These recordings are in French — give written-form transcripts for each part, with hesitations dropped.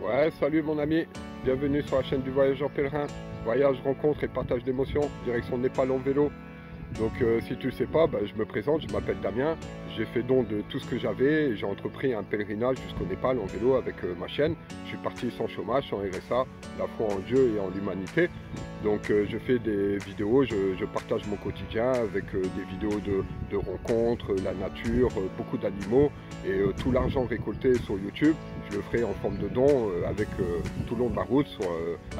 Ouais, salut mon ami, bienvenue sur la chaîne du voyageur pèlerin. Voyage, rencontre et partage d'émotions, direction Népal en vélo. Donc si tu ne sais pas, je me présente, je m'appelle Damien. J'ai fait don de tout ce que j'avais et j'ai entrepris un pèlerinage jusqu'au Népal en vélo avec ma chienne. Je suis parti sans chômage, sans RSA, la foi en Dieu et en l'humanité. Donc je fais des vidéos, je partage mon quotidien avec des vidéos de rencontres, la nature, beaucoup d'animaux. Et tout l'argent récolté sur YouTube, je le ferai en forme de don avec tout le long de ma route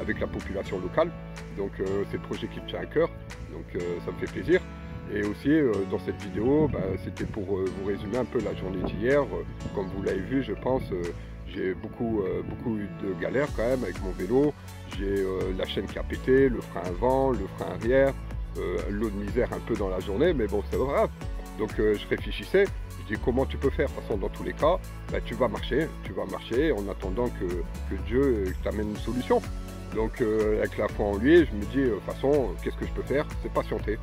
avec la population locale. Donc c'est le projet qui me tient à cœur, donc ça me fait plaisir. Et aussi dans cette vidéo, c'était pour vous résumer un peu la journée d'hier. Comme vous l'avez vu, je pense, j'ai beaucoup eu de galères quand même avec mon vélo. J'ai la chaîne qui a pété, le frein avant, le frein arrière, l'eau de misère un peu dans la journée, mais bon, c'est pas grave. Donc je réfléchissais, je dis comment tu peux faire. De toute façon, dans tous les cas, tu vas marcher en attendant que Dieu t'amène une solution. Donc avec la foi en lui, je me dis, de toute façon, qu'est-ce que je peux faire? C'est patienter.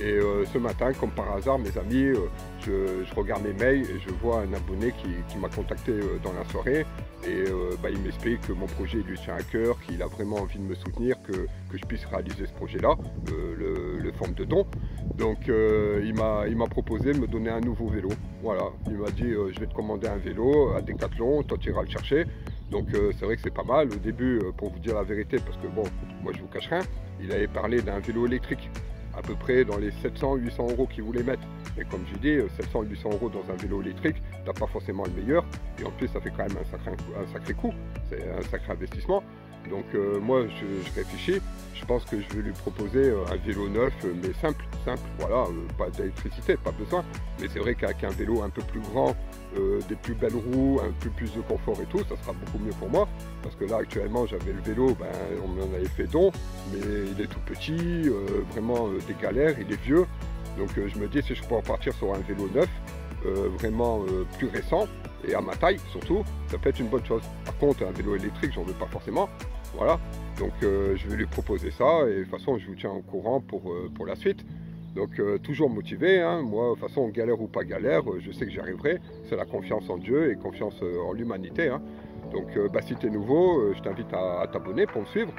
Et ce matin, comme par hasard, mes amis, je regarde mes mails et je vois un abonné qui m'a contacté dans la soirée. Et il m'explique que mon projet lui tient à cœur, qu'il a vraiment envie de me soutenir, que je puisse réaliser ce projet-là, le forme de don. Donc il m'a proposé de me donner un nouveau vélo. Voilà, il m'a dit je vais te commander un vélo à Decathlon, toi tu iras le chercher. Donc c'est vrai que c'est pas mal. Au début, pour vous dire la vérité, parce que bon, moi je vous cache rien, il avait parlé d'un vélo électrique, à peu près dans les 700-800 € qu'il voulait mettre. Et comme je dis, 700-800 € dans un vélo électrique, t'as pas forcément le meilleur. Et en plus, ça fait quand même un sacré coût. C'est un sacré investissement. Donc moi, je réfléchis. Je pense que je vais lui proposer un vélo neuf, mais simple, voilà, pas d'électricité, pas besoin. Mais c'est vrai qu'avec un vélo un peu plus grand, des plus belles roues, un peu plus de confort et tout, ça sera beaucoup mieux pour moi. Parce que là, actuellement, j'avais le vélo, on m'en avait fait don, mais il est tout petit, vraiment des galères, il est vieux. Donc je me dis, si je peux repartir sur un vélo neuf, vraiment plus récent, et à ma taille surtout, ça peut être une bonne chose. Par contre, un vélo électrique, j'en veux pas forcément. Voilà, donc je vais lui proposer ça, et de toute façon, je vous tiens au courant pour la suite. Donc toujours motivé, hein. Moi, de toute façon, galère ou pas galère, je sais que j'y arriverai. C'est la confiance en Dieu et confiance en l'humanité, hein. Donc si tu es nouveau, je t'invite à t'abonner pour me suivre.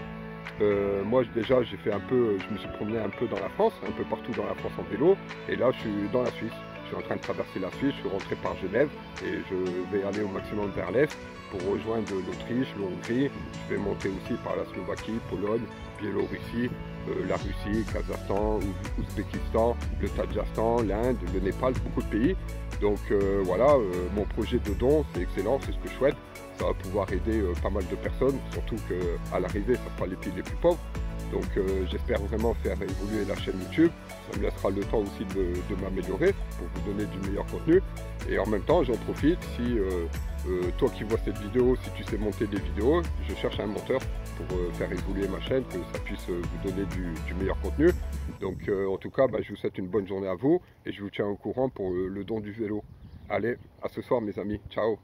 Moi déjà j'ai fait un peu, je me suis promené un peu dans la France, un peu partout dans la France en vélo, et là je suis dans la Suisse. Je suis en train de traverser la Suisse, je suis rentré par Genève et je vais aller au maximum vers l'est pour rejoindre l'Autriche, l'Hongrie. Je vais monter aussi par la Slovaquie, Pologne, Biélorussie, la Russie, Kazakhstan, Ouzbékistan, le Tadjikistan, l'Inde, le Népal, beaucoup de pays. Donc voilà, mon projet de don c'est excellent, c'est ce que je souhaite. Ça va pouvoir aider pas mal de personnes, surtout qu'à l'arrivée, ça sera les pays les plus pauvres. Donc j'espère vraiment faire évoluer la chaîne YouTube. Ça me laissera le temps aussi de m'améliorer pour vous donner du meilleur contenu. Et en même temps, j'en profite, si toi qui vois cette vidéo, si tu sais monter des vidéos, je cherche un monteur pour faire évoluer ma chaîne, que ça puisse vous donner du meilleur contenu. Donc en tout cas, je vous souhaite une bonne journée à vous et je vous tiens au courant pour le don du vélo. Allez, à ce soir mes amis, ciao!